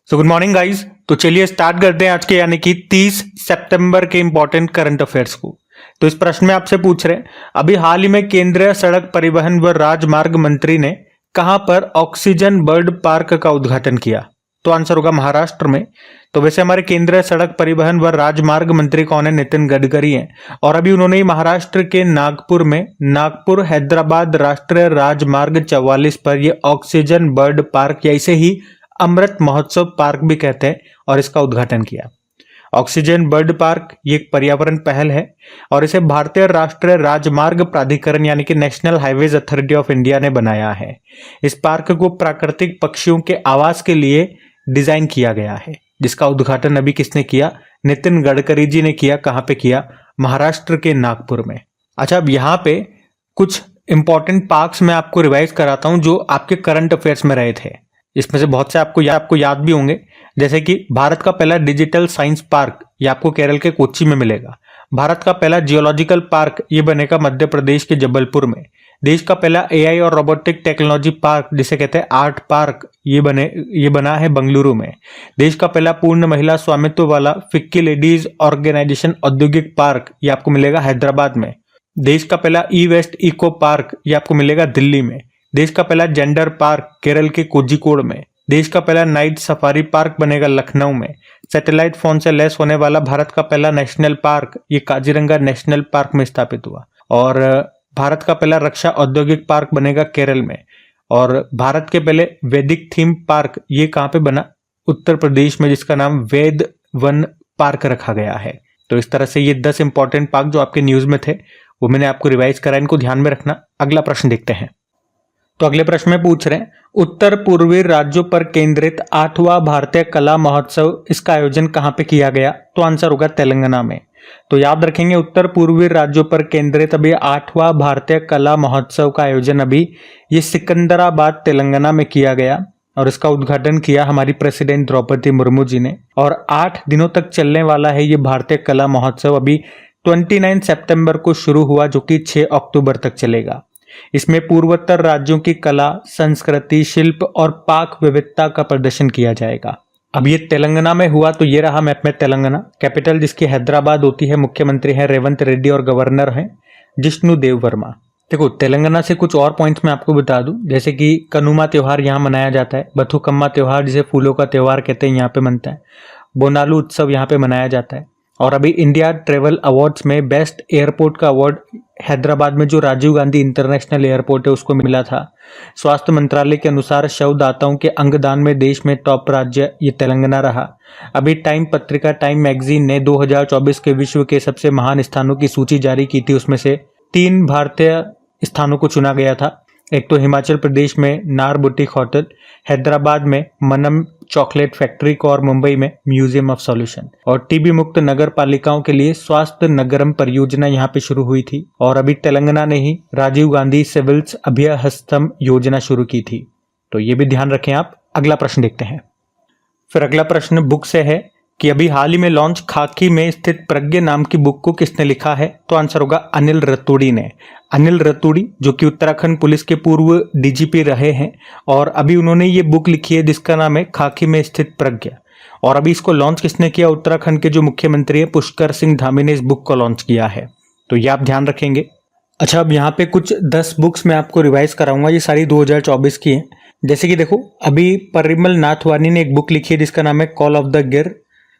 Good morning guys. तो चलिए start करते हैं आज के यानी कि 30 सितंबर के इंपॉर्टेंट करंट अफेयर्स को। तो इस प्रश्न में आपसे पूछ रहे हैं, अभी हाल ही में केंद्रीय सड़क परिवहन व राजमार्ग मंत्री ने कहां पर ऑक्सीजन बर्ड पार्क का उद्घाटन किया? तो आंसर होगा महाराष्ट्र में। तो वैसे हमारे केंद्रीय सड़क परिवहन व राजमार्ग मंत्री कौन है? नितिन गडकरी हैं। और अभी उन्होंने महाराष्ट्र के नागपुर में नागपुर हैदराबाद राष्ट्रीय राजमार्ग 44 पर ये ऑक्सीजन बर्ड पार्क या इसे ही अमृत महोत्सव पार्क भी कहते हैं और इसका उद्घाटन किया। ऑक्सीजन बर्ड पार्क ये एक पर्यावरण पहल है और इसे भारतीय राष्ट्रीय राजमार्ग प्राधिकरण यानी कि national highways authority of India ने बनाया है। इस पार्क को प्राकृतिक पक्षियों के आवास के लिए डिजाइन किया गया है, जिसका उद्घाटन अभी किसने किया? नितिन गडकरी जी ने किया। कहां पे किया? महाराष्ट्र के नागपुर में। अच्छा, अब यहाँ पे कुछ इंपॉर्टेंट पार्क्स मैं आपको रिवाइज कराता हूं जो आपके करंट अफेयर्स में रहे थे। इसमें से बहुत से आपको याद भी होंगे, जैसे कि भारत का पहला डिजिटल साइंस पार्क ये आपको केरल के कोच्चि में मिलेगा। भारत का पहला जियोलॉजिकल पार्क ये बनेगा मध्य प्रदेश के जबलपुर में। देश का पहला एआई और रोबोटिक टेक्नोलॉजी पार्क जिसे कहते हैं आर्ट पार्क ये बना है बंगलुरु में। देश का पहला पूर्ण महिला स्वामित्व वाला फिक्की लेडीज ऑर्गेनाइजेशन औद्योगिक पार्क ये आपको मिलेगा हैदराबाद में। देश का पहला ई वेस्ट इको पार्क ये आपको मिलेगा दिल्ली में। देश का पहला जेंडर पार्क केरल के कोझिकोड में। देश का पहला नाइट सफारी पार्क बनेगा लखनऊ में। सैटेलाइट फोन से लैस होने वाला भारत का पहला नेशनल पार्क ये काजीरंगा नेशनल पार्क में स्थापित हुआ। और भारत का पहला रक्षा औद्योगिक पार्क बनेगा केरल में। और भारत के पहले वैदिक थीम पार्क ये कहाँ पे बना? उत्तर प्रदेश में, जिसका नाम वेद वन पार्क रखा गया है। तो इस तरह से ये 10 इंपॉर्टेंट पार्क जो आपके न्यूज में थे वो मैंने आपको रिवाइज करा, इनको ध्यान में रखना। अगला प्रश्न देखते हैं। तो अगले प्रश्न में पूछ रहे हैं, उत्तर पूर्वी राज्यों पर केंद्रित 8वां भारतीय कला महोत्सव इसका आयोजन कहां पे किया गया? तो आंसर होगा तेलंगाना में। तो याद रखेंगे, उत्तर पूर्वी राज्यों पर केंद्रित अभी 8वां भारतीय कला महोत्सव का आयोजन अभी ये सिकंदराबाद तेलंगाना में किया गया और इसका उद्घाटन किया हमारी प्रेसिडेंट द्रौपदी मुर्मू जी ने। और 8 दिनों तक चलने वाला है ये भारतीय कला महोत्सव। अभी 29 सितंबर को शुरू हुआ जो कि 6 अक्टूबर तक चलेगा। इसमें पूर्वोत्तर राज्यों की कला, संस्कृति, शिल्प और पाक विविधता का प्रदर्शन किया जाएगा। अब ये तेलंगाना में हुआ, तो ये रहा मैप में तेलंगाना। कैपिटल जिसकी हैदराबाद होती है, मुख्यमंत्री हैं रेवंत रेड्डी और गवर्नर हैं जिष्णु देव वर्मा। देखो, तेलंगाना से कुछ और पॉइंट्स मैं आपको बता दूं, जैसे कि कनुमा त्योहार यहाँ मनाया जाता है। बथुकम्मा त्योहार जिसे फूलों का त्योहार कहते हैं यहाँ पे मनता है। बोनालू उत्सव यहाँ पे मनाया जाता है। और अभी इंडिया ट्रेवल अवार्ड्स में बेस्ट एयरपोर्ट का अवार्ड हैदराबाद में जो राजीव गांधी इंटरनेशनल एयरपोर्ट है उसको मिला था। स्वास्थ्य मंत्रालय के अनुसार शवदाताओं के अंगदान में देश में टॉप राज्य ये तेलंगाना रहा। अभी टाइम पत्रिका, टाइम मैगजीन ने 2024 के विश्व के सबसे महान स्थानों की सूची जारी की थी। उसमें से 3 भारतीय स्थानों को चुना गया था। एक तो हिमाचल प्रदेश में नार बुटीक होटल, हैदराबाद में मनम चॉकलेट फैक्ट्री को, और मुंबई में म्यूजियम ऑफ सॉल्यूशन। और टीबी मुक्त नगर पालिकाओं के लिए स्वास्थ्य नगरम परियोजना यहाँ पे शुरू हुई थी। और अभी तेलंगाना ने ही राजीव गांधी सिविल्स अभयहस्तम योजना शुरू की थी। तो ये भी ध्यान रखें आप। अगला प्रश्न देखते हैं। फिर अगला प्रश्न बुक से है कि अभी हाल ही में लॉन्च खाकी में स्थित प्रज्ञ नाम की बुक को किसने लिखा है? तो आंसर होगा अनिल रतूड़ी ने। अनिल रतूड़ी जो कि उत्तराखंड पुलिस के पूर्व डीजीपी रहे हैं और अभी उन्होंने ये बुक लिखी है जिसका नाम है खाकी में स्थित प्रज्ञ। और अभी इसको लॉन्च किसने किया? उत्तराखंड के जो मुख्यमंत्री है पुष्कर सिंह धामी ने इस बुक को लॉन्च किया है। तो ये आप ध्यान रखेंगे। अच्छा, अब यहाँ पे कुछ 10 बुक्स मैं आपको रिवाइज कराऊंगा, ये सारी 2024 की हैं। जैसे कि देखो, अभी परिमल नाथवानी ने एक बुक लिखी है जिसका नाम है कॉल ऑफ द गिर।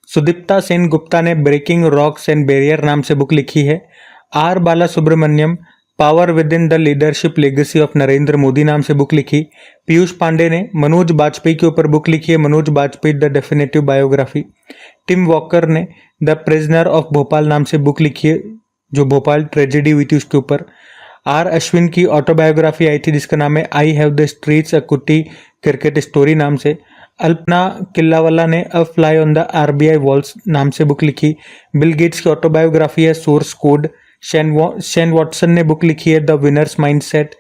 सुदीप्ता सेन गुप्ता ने ब्रेकिंग रॉक्स एंड बैरियर नाम से बुक लिखी है। R Bala Subramaniam power within the leadership legacy of Narendra Modi नाम से बुक लिखी। पीयूष पांडे ने मनोज बाजपेयी के ऊपर बुक लिखी है, Manoj Bajpayee the definitive biography. Tim Walker ने द प्रिजनर ऑफ भोपाल नाम से बुक लिखी है, जो भोपाल ट्रेजेडी हुई थी उसके ऊपर। आर अश्विन की ऑटोबायोग्राफी आई थी जिसका नाम है आई हैव द स्ट्रीट्स अ कुटी क्रिकेट स्टोरी नाम से। अल्पना किल्लावाला ने अ fly on the RBI walls नाम से बुक लिखी। बिल गेट्स की ऑटोबायोग्राफी है सोर्स कोड। शेन वॉटसन ने बुक लिखी है द विनर्स माइंडसेट।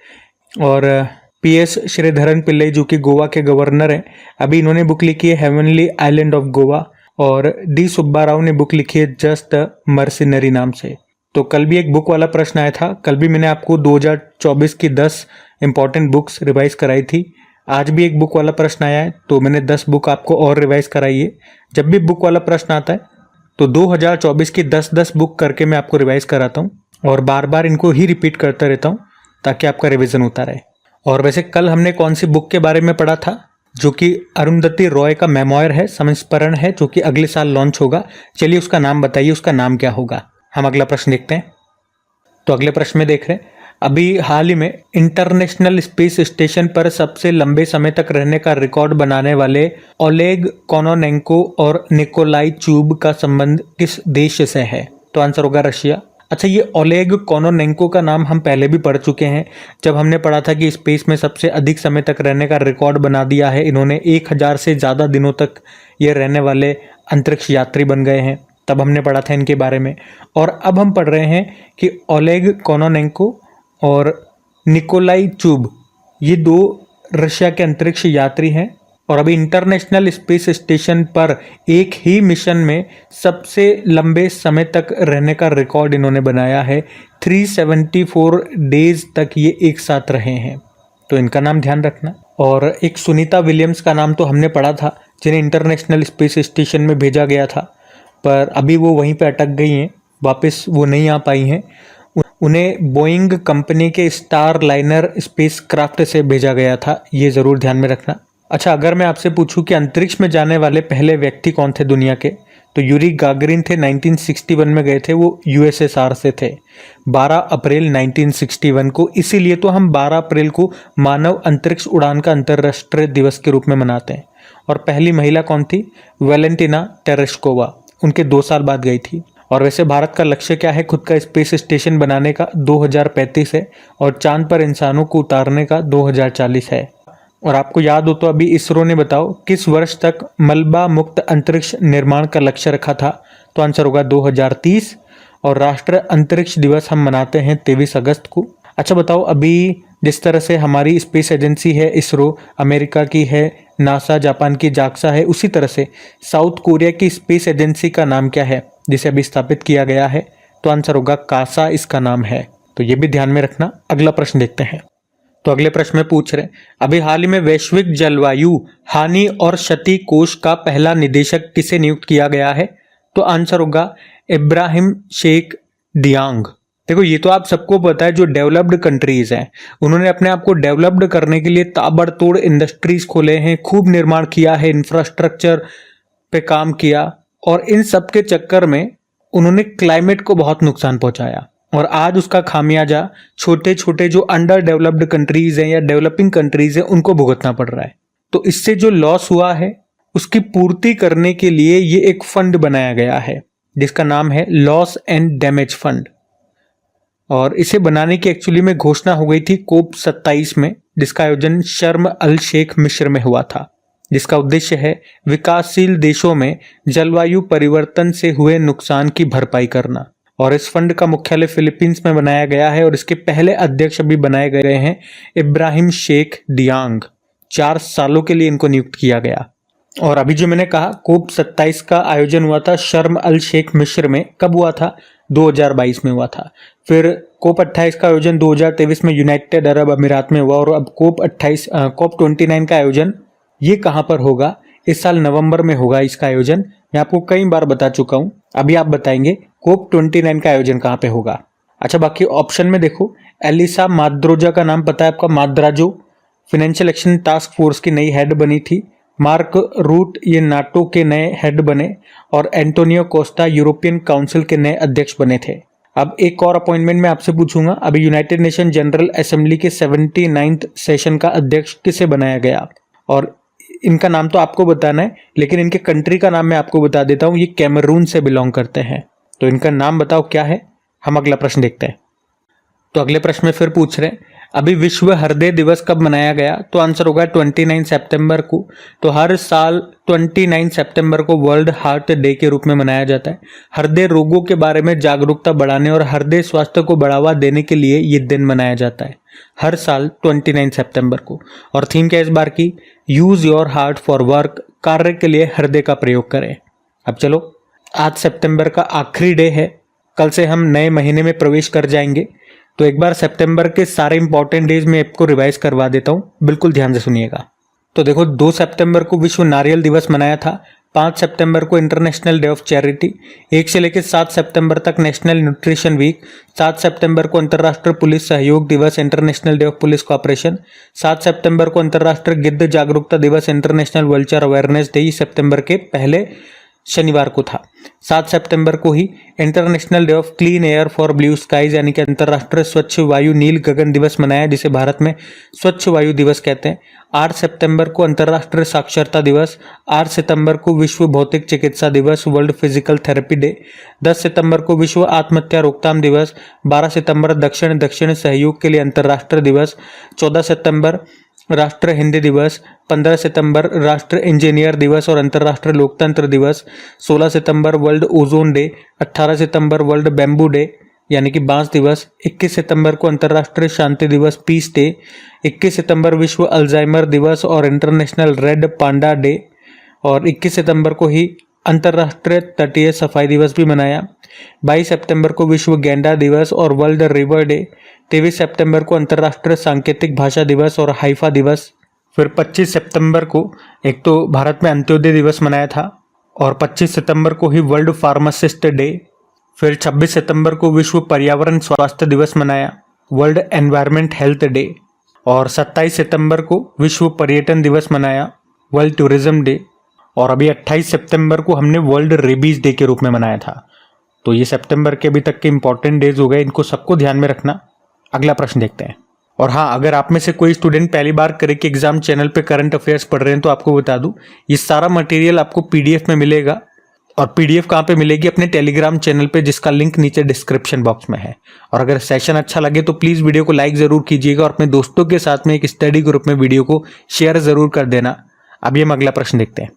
और पीएस श्रीधरन पिल्लई जो कि गोवा के गवर्नर हैं, अभी इन्होंने बुक लिखी है हेवनली आइलैंड ऑफ गोवा। और डी सुब्बा राव ने बुक लिखी है जस्ट द मर्सिनरी नाम से। तो कल भी एक बुक वाला प्रश्न आया था। कल भी मैंने आपको 2024 की 10 इंपॉर्टेंट बुक्स रिवाइज कराई थी। आज भी एक बुक वाला प्रश्न आया है, तो मैंने 10 बुक आपको और रिवाइज कराई है। जब भी बुक वाला प्रश्न आता है तो 2024 की 10-10 बुक करके मैं आपको रिवाइज कराता हूँ और बार बार इनको ही रिपीट करता रहता हूँ ताकि आपका रिवीजन होता रहे। और वैसे कल हमने कौन सी बुक के बारे में पढ़ा था, जो कि अरुंधति रॉय का मेमोयर है, संस्मरण है, जो कि अगले साल लॉन्च होगा। चलिए उसका नाम बताइए, उसका नाम क्या होगा। हम अगला प्रश्न देखते हैं। तो अगले प्रश्न में देख रहे हैं, अभी हाल ही में इंटरनेशनल स्पेस स्टेशन पर सबसे लंबे समय तक रहने का रिकॉर्ड बनाने वाले ओलेग कोनोनेंको और निकोलाई चुब का संबंध किस देश से है? तो आंसर होगा रशिया। अच्छा, ये ओलेग कोनोनेंको का नाम हम पहले भी पढ़ चुके हैं, जब हमने पढ़ा था कि स्पेस में सबसे अधिक समय तक रहने का रिकॉर्ड बना दिया है इन्होंने। 1000 से ज़्यादा दिनों तक ये रहने वाले अंतरिक्ष यात्री बन गए हैं, तब हमने पढ़ा था इनके बारे में। और अब हम पढ़ रहे हैं कि ओलेग कोनोनेंको और निकोलाई चुब ये 2 रशिया के अंतरिक्ष यात्री हैं और अभी इंटरनेशनल स्पेस स्टेशन पर एक ही मिशन में सबसे लंबे समय तक रहने का रिकॉर्ड इन्होंने बनाया है। 374 डेज तक ये एक साथ रहे हैं, तो इनका नाम ध्यान रखना। और एक सुनीता विलियम्स का नाम तो हमने पढ़ा था, जिन्हें इंटरनेशनल स्पेस स्टेशन में भेजा गया था, पर अभी वो वहीं पे अटक गई हैं, वापस वो नहीं आ पाई हैं। उन्हें बोइंग कंपनी के स्टार लाइनर स्पेस क्राफ्ट से भेजा गया था, ये ज़रूर ध्यान में रखना। अच्छा, अगर मैं आपसे पूछूं कि अंतरिक्ष में जाने वाले पहले व्यक्ति कौन थे दुनिया के, तो यूरी गागरिन थे, 1961 में गए थे, वो यूएसएसआर से थे, 12 अप्रैल 1961 को। इसीलिए तो हम 12 अप्रैल को मानव अंतरिक्ष उड़ान का अंतर्राष्ट्रीय दिवस के रूप में मनाते हैं। और पहली महिला कौन थी? वेलेंटिना तेरेस्कोवा, उनके 2 साल बाद गई थी। और वैसे भारत का लक्ष्य क्या है खुद का स्पेस स्टेशन बनाने का? 2035 है, और चांद पर इंसानों को उतारने का 2040 है। और आपको याद हो तो अभी इसरो ने बताओ किस वर्ष तक मलबा मुक्त अंतरिक्ष निर्माण का लक्ष्य रखा था? तो आंसर होगा 2030। और राष्ट्रीय अंतरिक्ष दिवस हम मनाते हैं 23 अगस्त को। अच्छा बताओ, अभी जिस तरह से हमारी स्पेस एजेंसी है इसरो, अमेरिका की है नासा, जापान की जाक्सा है, उसी तरह से साउथ कोरिया की स्पेस एजेंसी का नाम क्या है जिसे अभी स्थापित किया गया है? तो आंसर होगा कासा, इसका नाम है। तो ये भी ध्यान में रखना। अगला प्रश्न देखते हैं। तो अगले प्रश्न में पूछ रहे हैं, अभी हाल ही में वैश्विक जलवायु हानि और क्षति कोष का पहला निदेशक किसे नियुक्त किया गया है? तो आंसर होगा इब्राहिम शेख डियांग। देखो, ये तो आप सबको पता है, जो डेवलप्ड कंट्रीज हैं उन्होंने अपने आप को डेवलप्ड करने के लिए ताबड़तोड़ इंडस्ट्रीज खोले हैं, खूब निर्माण किया है, इंफ्रास्ट्रक्चर पे काम किया, और इन सब के चक्कर में उन्होंने क्लाइमेट को बहुत नुकसान पहुंचाया। और आज उसका खामियाजा छोटे छोटे जो अंडर डेवलप्ड कंट्रीज हैं या डेवलपिंग कंट्रीज हैं उनको भुगतना पड़ रहा है। तो इससे जो लॉस हुआ है उसकी पूर्ति करने के लिए ये एक फंड बनाया गया है जिसका नाम है लॉस एंड डैमेज फंड। और इसे बनाने की एक्चुअली में घोषणा हो गई थी COP 27 में, जिसका आयोजन शर्म अल शेख मिस्र में हुआ था, जिसका उद्देश्य है विकासशील देशों में जलवायु परिवर्तन से हुए नुकसान की भरपाई करना। और इस फंड का मुख्यालय फिलीपींस में बनाया गया है और इसके पहले अध्यक्ष अभी बनाए गए हैं इब्राहिम शेख डियांग। 4 सालों के लिए इनको नियुक्त किया गया। और अभी जो मैंने कहा COP 27 का आयोजन हुआ था शर्म अल शेख मिस्र में, कब हुआ था? 2022 में हुआ था। फिर COP 28 का आयोजन 2023 में यूनाइटेड अरब अमीरात में हुआ। और अब COP 29 का आयोजन ये कहाँ पर होगा? इस साल नवंबर में होगा इसका आयोजन। मैं आपको कई बार बता चुका हूँ, अभी आप बताएंगे COP 29 का आयोजन कहाँ पे होगा। अच्छा, बाकी ऑप्शन में देखो, एलिसा माद्रोजा का नाम पता है आपका? माद्राजो फाइनेंशियल एक्शन टास्क फोर्स की नई हेड बनी थी। मार्क रूट ये नाटो के नए हेड बने। और एंटोनियो कोस्टा यूरोपियन काउंसिल के नए अध्यक्ष बने थे। अब एक और अपॉइंटमेंट मैं आपसे पूछूंगा, अभी यूनाइटेड नेशन जनरल असेंबली के 79th सेशन का अध्यक्ष किसे बनाया गया? और इनका नाम तो आपको बताना है, लेकिन इनके कंट्री का नाम मैं आपको बता देता हूँ, ये कैमरून से बिलोंग करते हैं। तो इनका नाम बताओ क्या है? हम अगला प्रश्न देखते हैं। तो अगले प्रश्न में फिर पूछ रहे हैं, अभी विश्व हृदय दिवस कब मनाया गया? तो आंसर होगा 29 सितंबर को। तो हर साल 29 सितंबर को वर्ल्ड हार्ट डे के रूप में मनाया जाता है। हृदय रोगों के बारे में जागरूकता बढ़ाने और हृदय स्वास्थ्य को बढ़ावा देने के लिए ये दिन मनाया जाता है हर साल 29 सितंबर को। और थीम क्या है इस बार की? Use your heart for work, कार्य के लिए हृदय का प्रयोग करें। अब चलो, आज सितंबर का आखिरी डे है, कल से हम नए महीने में प्रवेश कर जाएंगे। तो एक बार सितंबर के सारे इंपॉर्टेंट डेज में आपको रिवाइज करवा देता हूँ, बिल्कुल ध्यान से सुनिएगा। तो देखो 2 सितंबर को विश्व नारियल दिवस मनाया था, 5 सितंबर को इंटरनेशनल डे ऑफ चैरिटी, 1 से लेकर 7 सितंबर तक नेशनल न्यूट्रिशन वीक, 7 सितंबर को अंतर्राष्ट्रीय पुलिस सहयोग दिवस international day of police cooperation, 7 सितंबर को अंतर्राष्ट्रीय गिद्ध जागरूकता दिवस इंटरनेशनल वल्चर अवेयरनेस डे सितंबर के पहले शनिवार को था। 7 सितंबर को ही international day of clean air for blue skies यानी कि अंतर्राष्ट्रीय स्वच्छ वायु नील गगन दिवस मनाया, जिसे भारत में स्वच्छ वायु दिवस कहते हैं। 8 सितंबर को अंतर्राष्ट्रीय साक्षरता दिवस, 8 सितंबर को विश्व भौतिक चिकित्सा दिवस वर्ल्ड फिजिकल थेरेपी डे, 10 सितंबर को विश्व आत्महत्या रोकथाम दिवस, 12 सितंबर दक्षिण दक्षिण सहयोग के लिए अंतर्राष्ट्रीय दिवस, 14 सितंबर राष्ट्रीय हिंदी दिवस, 15 सितंबर राष्ट्रीय इंजीनियर दिवस और अंतर्राष्ट्रीय लोकतंत्र दिवस, 16 सितंबर वर्ल्ड ओजोन डे, 18 सितंबर वर्ल्ड बैम्बू डे यानी कि बांस दिवस, 21 सितंबर को अंतर्राष्ट्रीय शांति दिवस पीस डे, 21 सितंबर विश्व अल्जाइमर दिवस और इंटरनेशनल रेड पांडा डे, और 21 सितंबर को ही अंतर्राष्ट्रीय तटीय सफाई दिवस भी मनाया। 22 सितंबर को विश्व गैंडा दिवस और वर्ल्ड रिवर डे, 23 सितंबर को अंतर्राष्ट्रीय सांकेतिक भाषा दिवस और हाइफा दिवस। फिर 25 सितंबर को एक तो भारत में अंत्योदय दिवस मनाया था और 25 सितंबर को ही वर्ल्ड फार्मासिस्ट डे। फिर 26 सितंबर को विश्व पर्यावरण स्वास्थ्य दिवस मनाया, वर्ल्ड एनवायरनमेंट हेल्थ डे, और 27 सितंबर को विश्व पर्यटन दिवस मनाया, वर्ल्ड टूरिज्म डे, और अभी 28 सितंबर को हमने वर्ल्ड रेबीज डे के रूप में मनाया था। तो ये सितंबर के अभी तक के इंपॉर्टेंट डेज हो गए, इनको सबको ध्यान में रखना। अगला प्रश्न देखते हैं। और हाँ, अगर आप में से कोई स्टूडेंट पहली बार करे कि एग्जाम चैनल पे करंट अफेयर्स पढ़ रहे हैं तो आपको बता दूं, ये सारा मटेरियल आपको पीडीएफ में मिलेगा। और पीडीएफ कहाँ पे मिलेगी? अपने टेलीग्राम चैनल पे, जिसका लिंक नीचे डिस्क्रिप्शन बॉक्स में है। और अगर सेशन अच्छा लगे तो प्लीज वीडियो को लाइक जरूर कीजिएगा और अपने दोस्तों के साथ में एक स्टडी ग्रुप में वीडियो को शेयर जरूर कर देना। अभी हम अगला प्रश्न देखते हैं।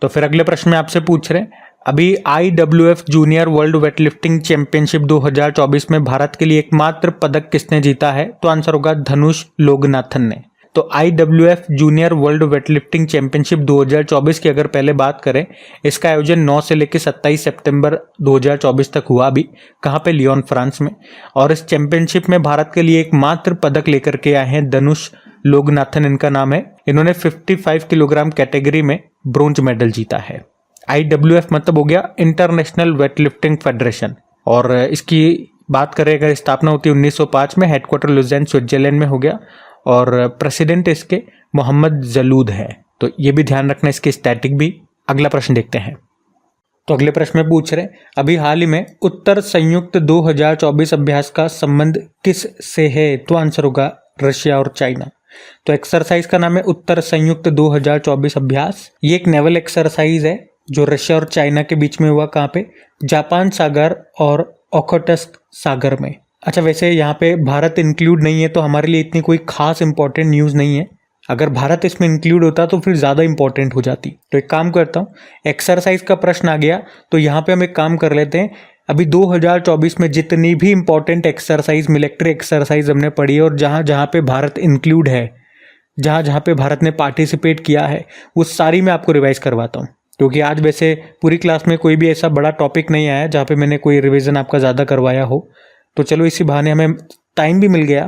तो फिर अगले प्रश्न में आपसे पूछ रहे हैं, अभी IWF junior world weightlifting championship 2024 में भारत के लिए एकमात्र पदक किसने जीता है? तो आंसर होगा धनुष लोगनाथन ने। तो IWF junior world weightlifting championship 2024 की अगर पहले बात करें, इसका आयोजन 9 से लेकर 27 सितंबर 2024 तक हुआ। अभी कहाँ पे? लियोन, फ्रांस में। और इस चैंपियनशिप में भारत के लिए एकमात्र पदक लेकर के आए हैं धनुष लोगनाथन, इनका नाम है। इन्होंने 55 किलोग्राम कैटेगरी में ब्रोंज मेडल जीता है। IWF मतलब हो गया इंटरनेशनल वेटलिफ्टिंग फेडरेशन, और इसकी बात करें अगर स्थापना होती है 1905 में, हेडक्वार्टर लुज़ेन स्विट्जरलैंड में हो गया, और प्रेसिडेंट इसके मोहम्मद जलूद है। तो ये भी ध्यान रखना, इसके स्टैटिक भी। अगला प्रश्न देखते हैं। तो अगले प्रश्न में पूछ रहे, अभी हाल ही में उत्तर संयुक्त 2024 अभ्यास का संबंध किस से है? तो आंसर होगा रशिया और चाइना। तो एक्सरसाइज का नाम है उत्तर संयुक्त 2024 अभ्यास। ये एक नेवल एक्सरसाइज है जो रशिया और चाइना के बीच में हुआ। कहाँ पे? जापान सागर और ओखोटस्क सागर में। अच्छा, वैसे यहाँ पे भारत इंक्लूड नहीं है तो हमारे लिए इतनी कोई खास इंपॉर्टेंट न्यूज़ नहीं है। अगर भारत इसमें इंक्लूड होता तो फिर ज़्यादा इंपॉर्टेंट हो जाती। तो एक काम करता हूँ, एक्सरसाइज का प्रश्न आ गया तो यहाँ पे हम एक काम कर लेते हैं। अभी 2024 में जितनी भी इंपॉर्टेंट एक्सरसाइज, मिलिट्री एक्सरसाइज हमने पढ़ी है और जहाँ जहाँ पे भारत इंक्लूड है, जहाँ जहाँ पे भारत ने पार्टिसिपेट किया है, वो सारी मैं आपको रिवाइज करवाता हूँ। क्योंकि आज वैसे पूरी क्लास में कोई भी ऐसा बड़ा टॉपिक नहीं आया जहाँ पे मैंने कोई रिवीजन आपका ज़्यादा करवाया हो। तो चलो इसी बहाने हमें टाइम भी मिल गया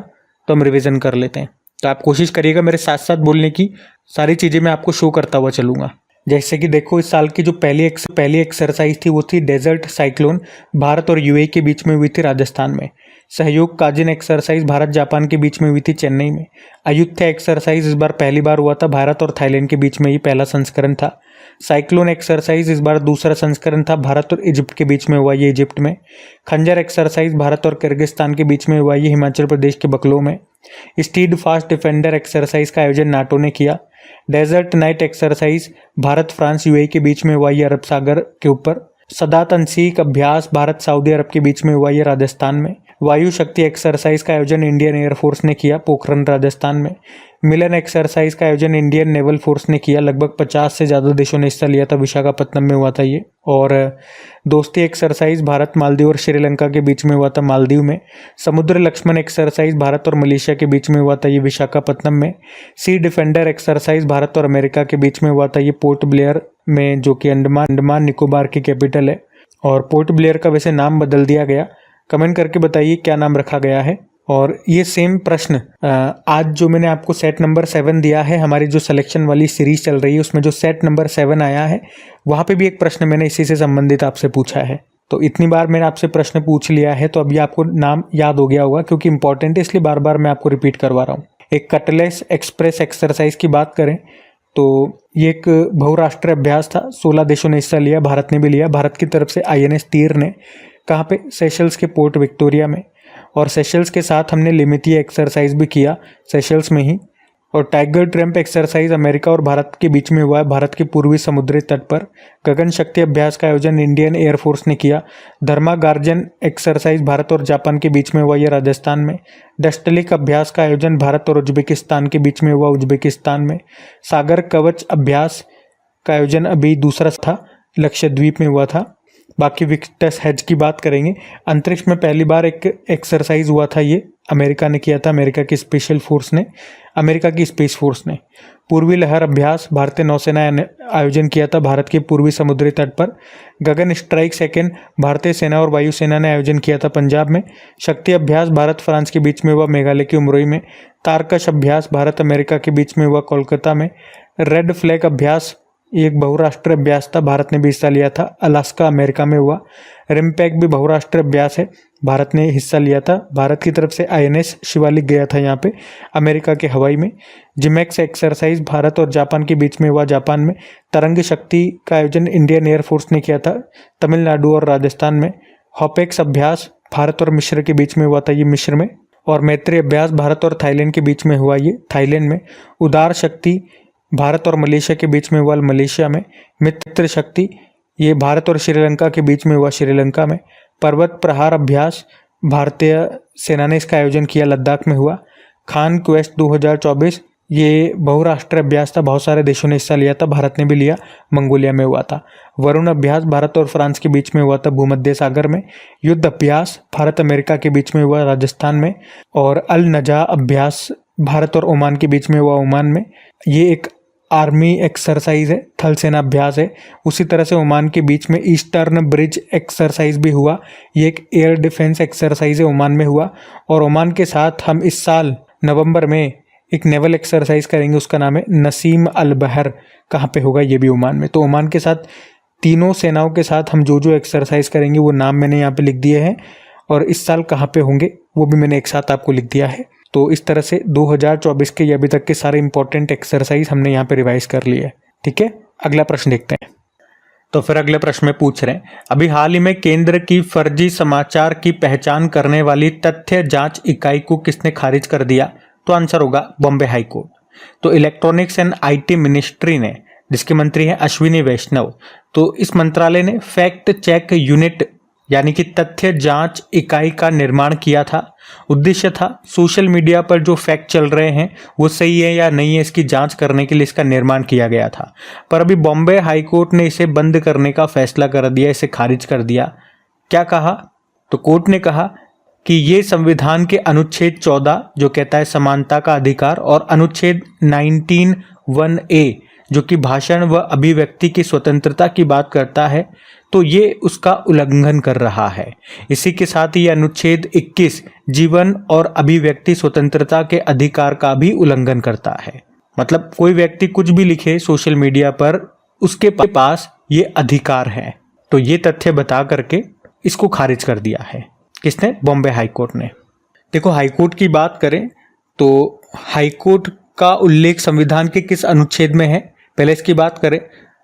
तो हम रिवीजन कर लेते हैं। तो आप कोशिश करिएगा मेरे साथ साथ बोलने की, सारी चीज़ें मैं आपको शो करता हुआ चलूँगा। जैसे कि देखो, इस साल की जो पहली एक्सरसाइज थी वो थी डेजर्ट साइक्लोन, भारत और यूएई के बीच में हुई थी राजस्थान में। सहयोग काजिन एक्सरसाइज भारत जापान के बीच में हुई थी चेन्नई में। अयुत्या एक्सरसाइज इस बार पहली बार हुआ था, भारत और थाईलैंड के बीच में, ये पहला संस्करण था। साइक्लोन एक्सरसाइज इस बार दूसरा संस्करण था, भारत और इजिप्ट के बीच में हुआ, ये इजिप्ट में। खंजर एक्सरसाइज भारत और किर्गिस्तान के बीच में हुआ, ये हिमाचल प्रदेश के बकलो में। स्टीड फास्ट डिफेंडर एक्सरसाइज का आयोजन नाटो ने किया। Desert knight exercise Bharat France UAE के बीच में हुआ, ये अरब सागर के ऊपर। सदात अंशीक अभ्यास भारत सऊदी अरब के बीच में हुआ, ये राजस्थान में। वायु शक्ति एक्सरसाइज का आयोजन इंडियन एयरफोर्स ने किया, पोखरन राजस्थान में। मिलन एक्सरसाइज का आयोजन इंडियन नेवल फोर्स ने किया, लगभग 50 से ज़्यादा देशों ने हिस्सा लिया था, विशाखापत्तनम में हुआ था ये। और दोस्ती एक्सरसाइज भारत मालदीव और श्रीलंका के बीच में हुआ था, मालदीव में। समुद्र लक्ष्मण एक्सरसाइज भारत और मलेशिया के बीच में हुआ था, ये विशाखापत्तनम में। सी डिफेंडर एक्सरसाइज भारत और अमेरिका के बीच में हुआ था, ये पोर्ट ब्लेयर में, जो कि अंडमान निकोबार की कैपिटल है। और पोर्ट ब्लेयर का वैसे नाम बदल दिया गया, कमेंट करके बताइए क्या नाम रखा गया है। और ये सेम प्रश्न आज जो मैंने आपको सेट नंबर 7 दिया है, हमारी जो सिलेक्शन वाली सीरीज चल रही है उसमें जो सेट नंबर 7 आया है वहाँ पे भी एक प्रश्न मैंने इसी से संबंधित आपसे पूछा है। तो इतनी बार मैंने आपसे प्रश्न पूछ लिया है तो अभी आपको नाम याद हो गया होगा, क्योंकि इंपॉर्टेंट है इसलिए बार बार मैं आपको रिपीट करवा रहा हूँ। एक कटलेस एक्सप्रेस एक्सरसाइज की बात करें तो ये एक बहुराष्ट्रीय अभ्यास था, 16 देशों ने हिस्सा लिया, भारत ने भी लिया। भारत की तरफ से INS तीर ने, कहाँ पे, सेशल्स के पोर्ट विक्टोरिया में। और सेशल्स के साथ हमने लिमिटिया एक्सरसाइज भी किया सेशल्स में ही। और टाइगर ट्रम्प एक्सरसाइज अमेरिका और भारत के बीच में हुआ है, भारत के पूर्वी समुद्री तट पर। गगन शक्ति अभ्यास का आयोजन इंडियन एयरफोर्स ने किया। धर्मा गार्जन एक्सरसाइज भारत और जापान के बीच में हुआ, यह राजस्थान में। डस्टलिक अभ्यास का आयोजन भारत और उज्बेकिस्तान के बीच में हुआ, उज्बेकिस्तान में। सागर कवच अभ्यास का आयोजन अभी दूसरा था, लक्षद्वीप में हुआ था। बाकी विक्टस हेज की बात करेंगे, अंतरिक्ष में पहली बार एक एक्सरसाइज हुआ था, ये अमेरिका ने किया था, अमेरिका की स्पेशल फोर्स ने, अमेरिका की स्पेस फोर्स ने। पूर्वी लहर अभ्यास भारतीय नौसेना ने आयोजन किया था भारत के पूर्वी समुद्री तट पर। गगन स्ट्राइक सेकेंड भारतीय सेना और वायुसेना ने आयोजन किया था पंजाब में। शक्ति अभ्यास भारत फ्रांस के बीच में हुआ, मेघालय के उमरोई में। तारकश अभ्यास भारत अमेरिका के बीच में हुआ, कोलकाता में। रेड फ्लैग अभ्यास ये एक बहुराष्ट्रीय अभ्यास था, भारत ने भी हिस्सा लिया था, अलास्का अमेरिका में हुआ। रिमपैक भी बहुराष्ट्रीय अभ्यास है, भारत ने हिस्सा लिया था, भारत की तरफ से INS शिवालिक गया था यहाँ पे, अमेरिका के हवाई में। जिमैक्स एक्सरसाइज भारत और जापान के बीच में हुआ, जापान में। तरंग शक्ति का आयोजन इंडियन एयरफोर्स ने किया था, तमिलनाडु और राजस्थान में। हॉपेक्स अभ्यास भारत और मिस्र के बीच में हुआ था, ये मिस्र में। और मैत्री अभ्यास भारत और थाईलैंड के बीच में हुआ, ये थाईलैंड में। उदार शक्ति भारत और मलेशिया के बीच में हुआ, मलेशिया में। मित्र शक्ति ये भारत और श्रीलंका के बीच में हुआ, श्रीलंका में। पर्वत प्रहार अभ्यास भारतीय सेना ने इसका आयोजन किया, लद्दाख में हुआ। खान क्वेस्ट 2024 ये बहुराष्ट्रीय अभ्यास था, बहुत सारे देशों ने हिस्सा लिया था, भारत ने भी लिया, मंगोलिया में हुआ था। वरुण अभ्यास भारत और फ्रांस के बीच में हुआ था, भूमध्य सागर में। युद्ध अभ्यास भारत अमेरिका के बीच में हुआ, राजस्थान में। और अल नजा अभ्यास भारत और ओमान के बीच में हुआ, ओमान में। ये एक आर्मी एक्सरसाइज है, थल सेना अभ्यास है। उसी तरह से ओमान के बीच में ईस्टर्न ब्रिज एक्सरसाइज भी हुआ, ये एक एयर डिफेंस एक्सरसाइज है, ओमान में हुआ। और ओमान के साथ हम इस साल नवंबर में एक नेवल एक्सरसाइज करेंगे, उसका नाम है नसीम अल बहर, कहाँ पे होगा, ये भी ओमान में। तो ओमान के साथ तीनों सेनाओं के साथ हम जो जो एक्सरसाइज करेंगे वो नाम मैंने यहाँ पे लिख दिए हैं, और इस साल कहाँ पे होंगे वो भी मैंने एक साथ आपको लिख दिया है। तो इस तरह से 2024 के अभी तक के सारे इंपॉर्टेंट एक्सरसाइज हमने यहाँ पे रिवाइज कर लिए। ठीक है, अगला प्रश्न देखते हैं। तो फिर अगले प्रश्न में पूछ रहे हैं, अभी हाल ही में केंद्र की फर्जी समाचार की पहचान करने वाली तथ्य जांच इकाई को किसने खारिज कर दिया? तो आंसर होगा बॉम्बे हाई कोर्ट। तो इलेक्ट्रॉनिक्स एंड IT मिनिस्ट्री ने, जिसके मंत्री हैं अश्विनी वैष्णव, तो इस मंत्रालय ने फैक्ट चेक यूनिट यानी कि तथ्य जांच इकाई का निर्माण किया था। उद्देश्य था सोशल मीडिया पर जो फैक्ट चल रहे हैं वो सही है या नहीं है, इसकी जांच करने के लिए इसका निर्माण किया गया था। पर अभी बॉम्बे हाई कोर्ट ने इसे बंद करने का फैसला कर दिया, इसे खारिज कर दिया। क्या कहा? तो कोर्ट ने कहा कि ये संविधान के अनुच्छेद 14 जो कहता है समानता का अधिकार, और अनुच्छेद 19(1)(a जो कि भाषण व अभिव्यक्ति की स्वतंत्रता की बात करता है, तो ये उसका उल्लंघन कर रहा है। इसी के साथ ही अनुच्छेद 21 जीवन और अभिव्यक्ति स्वतंत्रता के अधिकार का भी उल्लंघन करता है। मतलब कोई व्यक्ति कुछ भी लिखे सोशल मीडिया पर, उसके पास ये अधिकार है। तो ये तथ्य बता करके इसको खारिज कर दिया है। किसने? बॉम्बे हाई कोर्ट ने। देखो, हाई कोर्ट की बात करें तो हाई कोर्ट का उल्लेख संविधान के किस अनुच्छेद में है? पहले इसकी बात करें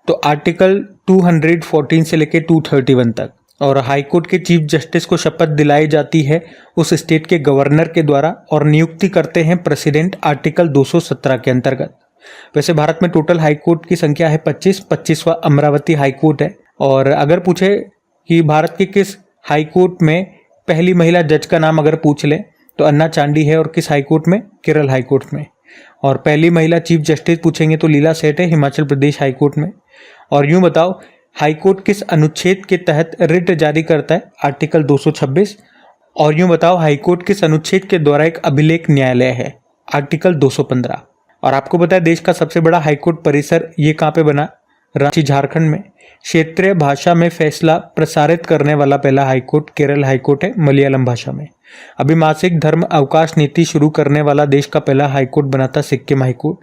तो आर्टिकल 214 से लेकर 231 तक। और हाई कोर्ट के चीफ जस्टिस को शपथ दिलाई जाती है उस स्टेट के गवर्नर के द्वारा, और नियुक्ति करते हैं प्रेसिडेंट आर्टिकल 217 के अंतर्गत। वैसे भारत में टोटल हाई कोर्ट की संख्या है 25वां अमरावती हाई कोर्ट है। और अगर पूछे कि भारत के किस हाई कोर्ट में पहली महिला जज का नाम अगर पूछ ले तो अन्ना चांडी है, और किस हाई कोर्ट में? केरल हाई कोर्ट में। और पहली महिला चीफ जस्टिस पूछेंगे तो लीला सेठ है, हिमाचल प्रदेश हाई कोर्ट में। और यूं बताओ, हाई कोर्ट किस अनुच्छेद के तहत रिट जारी करता है? आर्टिकल 226। और यूं बताओ, हाई कोर्ट किस अनुच्छेद के द्वारा एक अभिलेख न्यायालय है? आर्टिकल 215। और आपको पता है देश का सबसे बड़ा हाई कोर्ट परिसर ये कहाँ पे बना? रांची झारखंड में क्षेत्रीय भाषा में फैसला प्रसारित करने वाला पहला हाईकोर्ट केरल हाईकोर्ट है मलयालम भाषा में। अभी मासिक धर्म अवकाश नीति शुरू करने वाला देश का पहला हाईकोर्ट बना था सिक्किम हाईकोर्ट।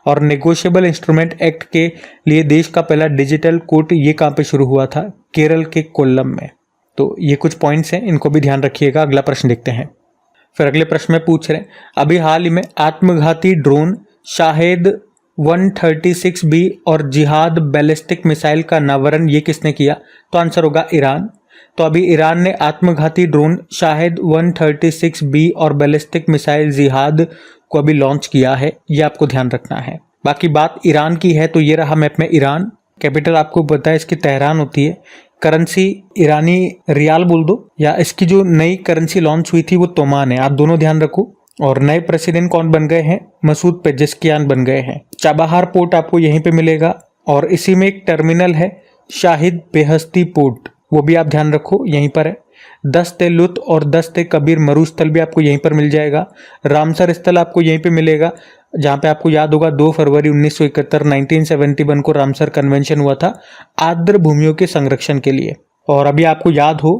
और नेगोशिएबल इंस्ट्रूमेंट एक्ट के लिए देश का पहला डिजिटल कोर्ट ये कहाँ पे शुरू हुआ था? केरल के कोल्लम में। तो ये कुछ पॉइंट्स हैं, इनको भी ध्यान रखिएगा। अगला प्रश्न देखते हैं। फिर अगले प्रश्न में पूछ रहे हैं, अभी हाल ही में आत्मघाती ड्रोन शाहेद 136B और जिहाद बैलिस्टिक मिसाइल का अनावरण ये किसने किया? तो आंसर होगा ईरान। तो अभी ईरान ने आत्मघाती ड्रोन शाहेद 136B और बैलिस्टिक मिसाइल जिहाद को अभी लॉन्च किया है, ये आपको ध्यान रखना है। बाकी बात ईरान की है तो ये रहा मैप में ईरान। कैपिटल आपको पता है इसकी तेहरान होती है। करेंसी ईरानी रियाल बोल दो, या इसकी जो नई करेंसी लॉन्च हुई थी वो तोमान है, आप दोनों ध्यान रखो। और नए प्रेसिडेंट कौन बन गए हैं? मसूद पेजेस्कियान बन गए हैं। चाबहार पोर्ट आपको यहीं पे मिलेगा और इसी में एक टर्मिनल है शाहिद बेहस्ती पोर्ट, वो भी आप ध्यान रखो यहीं पर है। दस्ते लुत और दस्ते कबीर मरुस्थल भी आपको यहीं पर मिल जाएगा। रामसर स्थल आपको यहीं पे मिलेगा, जहाँ पे आपको याद होगा 2 फरवरी 1971 1971 को रामसर कन्वेंशन हुआ था आर्द्र भूमियों के संरक्षण के लिए। और अभी आपको याद हो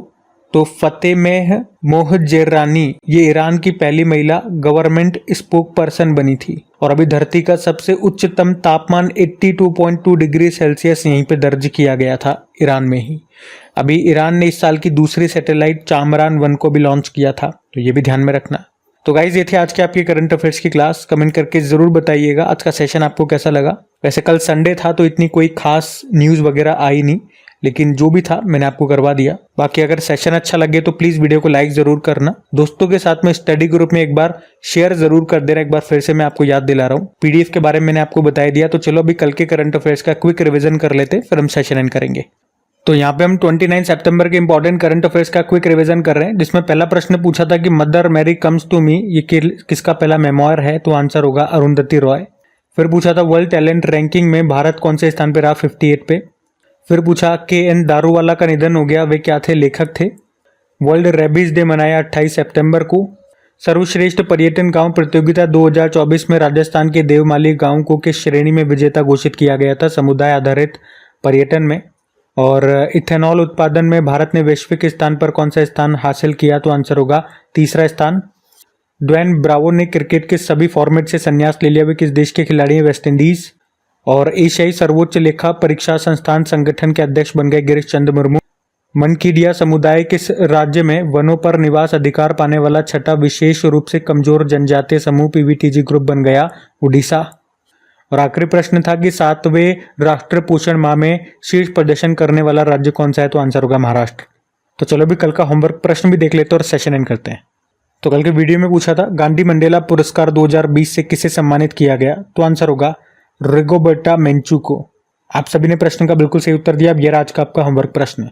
तो फतेह मोहज्जेरानी ये ईरान की पहली महिला गवर्नमेंट स्पोक पर्सन बनी थी। और अभी धरती का सबसे उच्चतम तापमान 82.2 डिग्री सेल्सियस यहीं पे दर्ज किया गया था ईरान में ही। अभी ईरान ने इस साल की दूसरी सैटेलाइट चामरान 1 को भी लॉन्च किया था, तो ये भी ध्यान में रखना। तो गाइज ये थे आज के आपकी करंट अफेयर्स की क्लास। कमेंट करके जरूर बताइएगा आज का सेशन आपको कैसा लगा। वैसे कल संडे था तो इतनी कोई खास न्यूज़ वगैरह आई नहीं, लेकिन जो भी था मैंने आपको करवा दिया। बाकी अगर सेशन अच्छा लगे तो प्लीज वीडियो को लाइक जरूर करना। दोस्तों के साथ में स्टडी ग्रुप में एक बार शेयर जरूर कर देना। एक बार फिर से मैं आपको याद दिला रहा हूँ, पीडीएफ के बारे में मैंने आपको बता दिया। तो चलो अभी कल के करंट अफेयर्स का क्विक रिविजन कर लेते, फिर हम सेशन एंड करेंगे। तो यहाँ पे हम 29 सितंबर के इंपॉर्टेंट करंट अफेयर्स का क्विक रिवीजन कर रहे हैं, जिसमें पहला प्रश्न पूछा था कि mother Mary comes to me ये किसका पहला मेमोयर है? तो आंसर होगा अरुंधति रॉय। फिर पूछा था वर्ल्ड टैलेंट रैंकिंग में भारत कौन से स्थान पे रहा? 58 पे। फिर पूछा KN दारूवाला का निधन हो गया, वे क्या थे? लेखक थे। वर्ल्ड रेबीज डे मनाया 28 सितंबर को। सर्वश्रेष्ठ पर्यटन गांव प्रतियोगिता 2024 में राजस्थान के देवमाली गांव को किस श्रेणी में विजेता घोषित किया गया था? समुदाय आधारित पर्यटन में। और इथेनॉल उत्पादन में भारत ने वैश्विक स्थान पर कौन सा स्थान हासिल किया? तो आंसर होगा तीसरा स्थान। ड्वेन ब्रावो ने क्रिकेट के सभी फॉर्मेट से संन्यास ले लिया, वे किस देश के खिलाड़ी हैं? West Indies. और एशियाई सर्वोच्च लेखा परीक्षा संस्थान संगठन के अध्यक्ष बन गए गिरीश चंद्र मुर्मू। मनकीडिया समुदाय किस राज्य में वनों पर निवास अधिकार पाने वाला छठा विशेष रूप से कमजोर जनजातीय समूह PVTG ग्रुप बन गया? उड़ीसा। और आखिरी प्रश्न था कि 7वें राष्ट्रीय पोषण माह में शीर्ष प्रदर्शन करने वाला राज्य कौन सा है? तो आंसर होगा महाराष्ट्र। तो चलो भी कल का होमवर्क प्रश्न भी देख लेते हैं और सेशन एंड करते हैं। तो कल के वीडियो में पूछा था गांधी मंडेला पुरस्कार 2020 से किसे सम्मानित किया गया? तो आंसर होगा रिगोबर्टा मेंचू को। आप सभी ने प्रश्न का बिल्कुल सही उत्तर दिया। अब यह आज का आपका होमवर्क प्रश्न है।